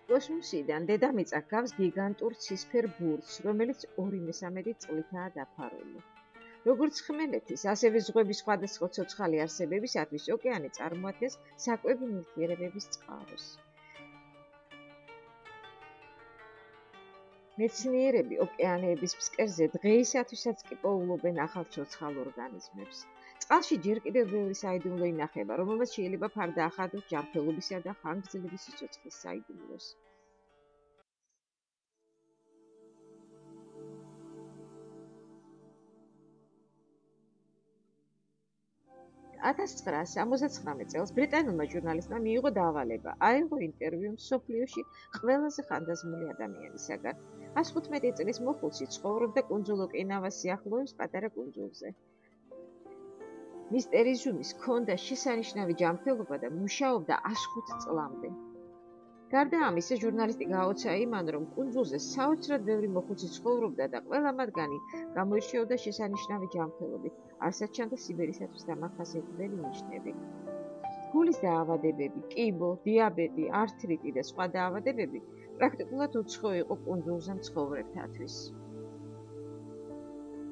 კოსმოსიდან დედამიწა გავს გიგანტურ ცისფერ ბურთს, რომელიც 2/3 წყლითაა დაფარული. როგორც ხმელეთის, ასევე ზღვების სხვადასხვა ცოცხალი არსებებისათვის ოკეანე წარმოადგენს საკვები ნივთიერებების წყაროს. მეცნიერები ოკეანეების ფსკერზე დღეისათვისაც კი პოულობენ ახალ ცოცხალ ორგანიზმებს. წყალში ჯერ კიდევ ბევრი საიდუმლო ინახება, რომელმაც შეიძლება ფარდა ახადოს ჯანმრთელობისა და ხანგრძლივი სიცოცხლის საიდუმლოს. 1969 წელს ბრიტანულმა ჟურნალისტმა მიიღო დავალება აიღო ინტერვიუ მსოფლიოში ყველაზე ხანდაზმული ადამიანისაგან. 115 წლის მოხუცი ცხოვრობდა კუნძულ ოკინავას სიახლოვეს პატარა კუნძულზე. მისტერ იზუმის ჰქონდა შესანიშნავი ჯანმრთელობა და მუშაობდა 105 წლამდე. გარდა ამისა, ჟურნალისტი გააოცა იმან, რომ კუნძულზე საოცრად ბევრი მოხუცი ცხოვრობდა და ყველა მათგანი გამოირჩეოდა შესანიშნავი ჯანმრთელობით, არცად ჩანდა სიბერისათვის დამახასიათებელი ნიშნები. გულის დაავადებები, კიბო, დიაბეტი, ართრიტი და სხვა დაავადებები პრაქტიკულად უცხო იყო კუნძულზე მცხოვრებთათვის.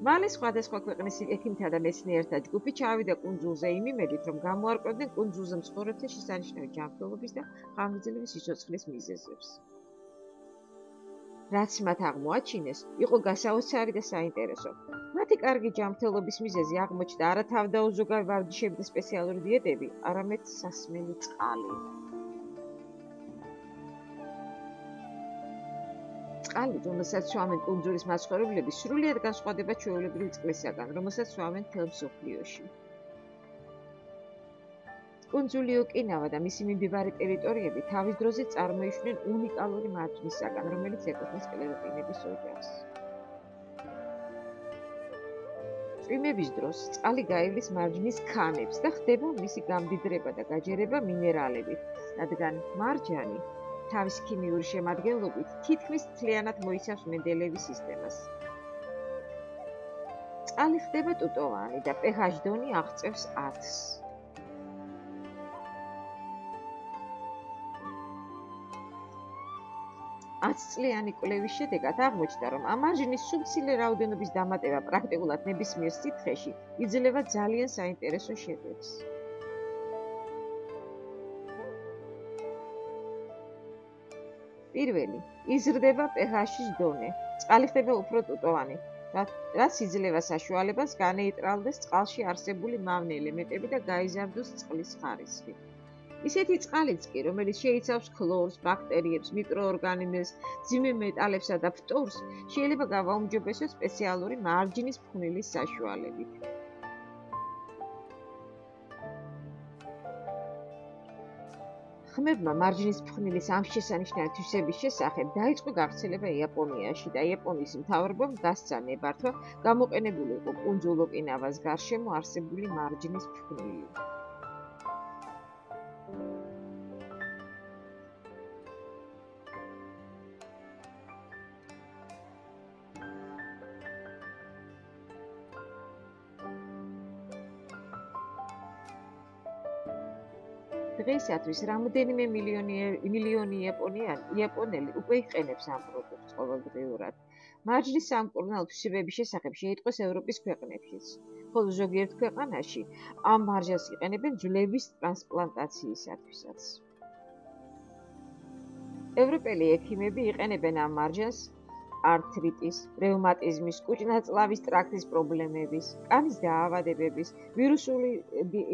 მალე სხვადასხვა ქვეყნის ექიმთა და მეცნიერთა ჯგუფი ჩავიდა კუნძულზე იმ იმედით, რომ გამოარკვევდნენ კუნძულზე მცხოვრებთა შესანიშნავი ჯანმრთელობის და ხანგრძლივი სიცოცხლის მიზეზებს. რაც მათ აღმოაჩინეს, იყო გასაოცარი და საინტერესო. მათი კარგი ჯანმრთელობის მიზეზი აღმოჩნდა არა თავდაუზოგავი ვარჯიშები და სპეციალური დიეტები, არამედ სასმელი წყალი. წყალი, რომელსაც სვამენ კუნძულის მაცხოვრებლები, სრულიად განსხვავდება ჩვეულებრივი წყლისაგან, რომელსაც სვამენ მთელ მსოფლიოში. კუნძული ოკინავა და მისი მიმდებარე ტერიტორიები თავის დროზე წარმოიშვნენ უნიკალური მარჯნისაგან, რომელიც ეკუთვნის კლეროტინების ოჯახს. წვიმების დროს წყალი გაივლის მარჯნის ქანებს და ხდება მისი გამდიდრება და გაჯერება მინერალებით, რადგან მარჯანი თავის ქიმიური შემადგენლობით თითქმის მთლიანად მოიცავს მენდელეევის სისტემას. წყალი ხდება ტუტოვანი და pH დონი აღწევს 10-ს. ათწლიანი კვლევის შედეგად აღმოჩნდა, რომ ამ მარჯნის სუბცილე რაოდენობის დამატება პრაქტიკულად ნებისმიერ სითხეში იძლევა ძალიან საინტერესო შედეგს. პირველი, იზრდება pH-ის დონე. წყალი ხდება უფრო ტუტოვანი, რაც იძლევა საშუალებას განეიტრალდეს წყალში არსებული მავნე ელემენტები და გაიზარდოს წყლის ხარისხი. ისეთი წყალიც კი, რომელიც შეიცავს ქლორს, ბაქტერიებს, მიკროორგანიზმებს, მძიმე მეტალებსა და ფტორს, შეიძლება გავაუმჯობესოს სპეციალური მარჯნის ფხვნილის საშუალებით. ხმებმა მარჯნის ფხვნილის ამ შესანიშნავი თვისების შესახებ დაიწყო გავრცელება იაპონიაში და იაპონიის მთავრობამ დასცა ნებართვა გამოყენებულიყო კუნძულ ოკინავას გარშემო არსებული მარჯნის ფხვნილი. დღეისათვის რამდენიმე მილიონი იაპონელი უკვე იყენებს ამ პროდუქტს ყოველდღიურად. მარჯნის სამკურნალო თვისებების შესახებ შეიტყვეს ევროპის ქვეყნებშიც, ხოლო ზოგიერთ ქვეყანაში ამ მარჯანს იყენებენ ძვლების ტრანსპლანტაციისათვისაც. ევროპელი ექიმები იყენებენ ამ მარჯანს ართრიტის, რევმატიზმის, კუჭ-ნაწლავის ტრაქტის პრობლემების, კანის დაავადებების, ვირუსული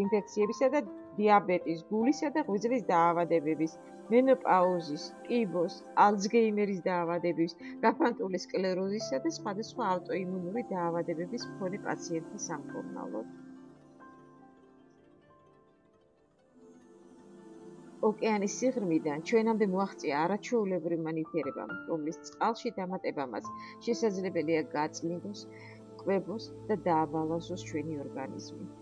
ინფექციებისა და დიაბეტის, გულისა და ღვიძლის დაავადებების, მენოპაუზის, კიბოს, ალცგეიმერის დაავადების, გაფანტული სკლეროზისა და სხვადასხვა ავტოიმუნური დაავადებების მქონე პაციენტთა სამკურნალოდ. ოკეანის სიღრმიდან ჩვენამდე მოაღწია არაჩვეულებრივმა ნივთიერებამ, რომლის წყალში დამატებამაც შესაძლებელია გაწმინდოს, კვებოს და დააბალანსოს ჩვენი ორგანიზმი.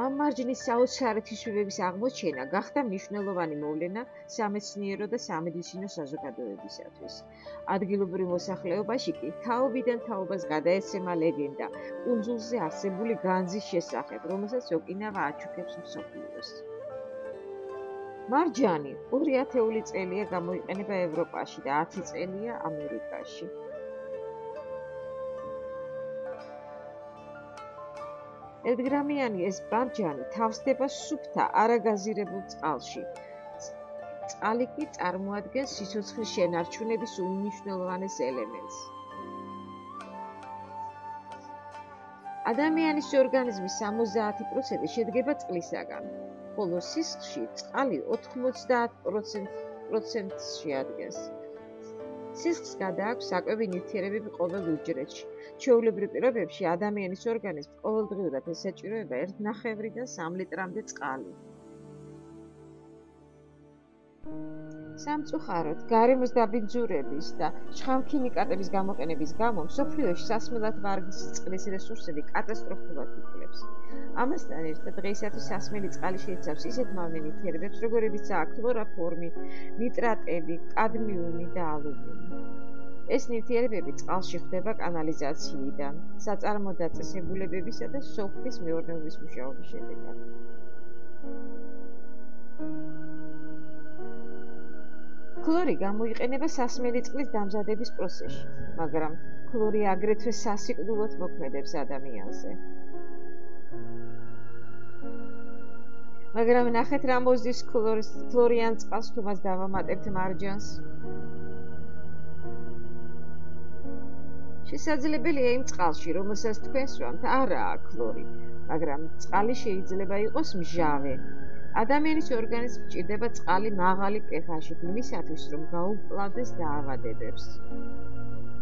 ამ მარჯნის საოცარი თვისებების აღმოჩენა გახდა მნიშვნელოვანი მოვლენა სამეცნიერო და სამედიცინო საზოგადოებისათვის. ადგილობრივ მოსახლეობაში კი თაობიდან თაობას გადაეცემა ლეგენდა კუნძულზე არსებული განძის შესახებ, რომელსაც ოკინავა აჩუქებს მსოფლიოს. მარჯანი 2000 წელია გამოიყენება ევროპაში და 10 წელია ამერიკაში. ერთგრამიანი ეს მარჯანი თავსდება სუფთა, არაგაზირებულ წყალში. წყალი კი წარმოადგენს სიცოცხლის შენარჩუნების უმნიშვნელოვანეს ელემენტს. ადამიანის ორგანიზმის 70% შედგება წყლისაგან, ხოლო სისხლში წყალი 90% შეადგენს. სისხლს გადააქვს საკვები ნივთიერებები ყოველ უჯრედში. ჩვეულებრივ პირობებში ადამიანის ორგანიზმს ყოველდღიურად ესაჭიროება 1,5-დან 3 ლიტრამდე წყალი. სამწუხაროდ, გარემოს დაბინძურების და შხამქიმიკატების გამოყენების გამო მსოფლიოში სასმელად ვარგისი წყლის რესურსები კატასტროფულად იკლებს. ამასთან ერთად, დღეისათვის სასმელი წყალი შეიცავს ისეთ მავნე ნივთიერებებს, როგორებიცაა ქლოროფორმი, ნიტრატები, კადმიუმი და ალუმინი. ეს ნივთიერებები წყალში ხვდება კანალიზაციიდან, საწარმო დაწესებულებებისა და სოფლის მეურნეობის მუშაობის შედეგად. ქლორი გამოიყენება სასმელი წყლის დამზადების პროცესში, მაგრამ ქლორი აგრეთვე სასიკვდილოდ მოქმედებს ადამიანზე. მაგრამ ნახეთ რა მოსდის ქლორიან წყალს თუ მას დავამატებთ მარჯანს. შესაძლებელია იმ წყალში, რომელსაც თქვენ სვამთ, არაა ქლორი, მაგრამ წყალი შეიძლება იყოს მჟავე. ადამიანის ორგანიზმს სჭირდება წყალი მაღალი pH-ით იმისათვის, რომ გაუმკლავდეს დაავადებებს.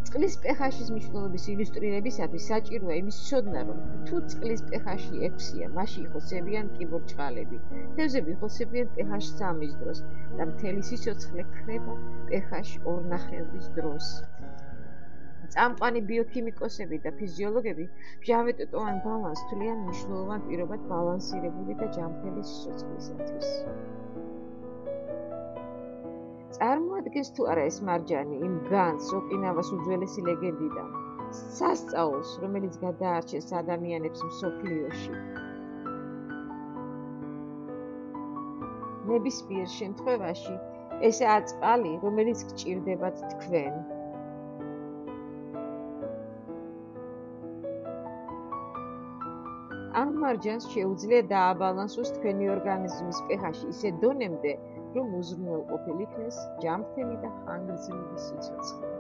წყლის pH-ის მნიშვნელობის ილუსტრირებისათვის საჭიროა იმის ცოდნა, რომ თუ წყლის pH-ი 6-ია, მაშინ იხოცებიან კიბორჩხალები, თევზები იხოცებიან pH 3-ის დროს და მთელი სიცოცხლე ქრება pH 2,5-ის დროს. წამყვანი ბიოქიმიკოსები და ფიზიოლოგები მჟავე-ტუტოვან ბალანსს თვლიან მნიშვნელოვან პირობად ბალანსირებული და ჯანმრთელი სიცოცხლისათვის. წარმოადგენს თუ არა ეს მარჯანი იმ განძს ოკინავას უძველესი ლეგენდიდან, სასწაულს, რომელიც გადაარჩენს ადამიანებს მსოფლიოში. ნებისმიერ შემთხვევაში ესაა წყალი, რომელიც გჭირდებათ თქვენ. ამ მარჯანს შეუძლია დააბალანსოს თქვენი ორგანიზმის pH-ი ისე დონემდე, რომ უზრუნველყოფილ იქნეს ჯანმრთელი და ხანგრძლივი სიცოცხლე.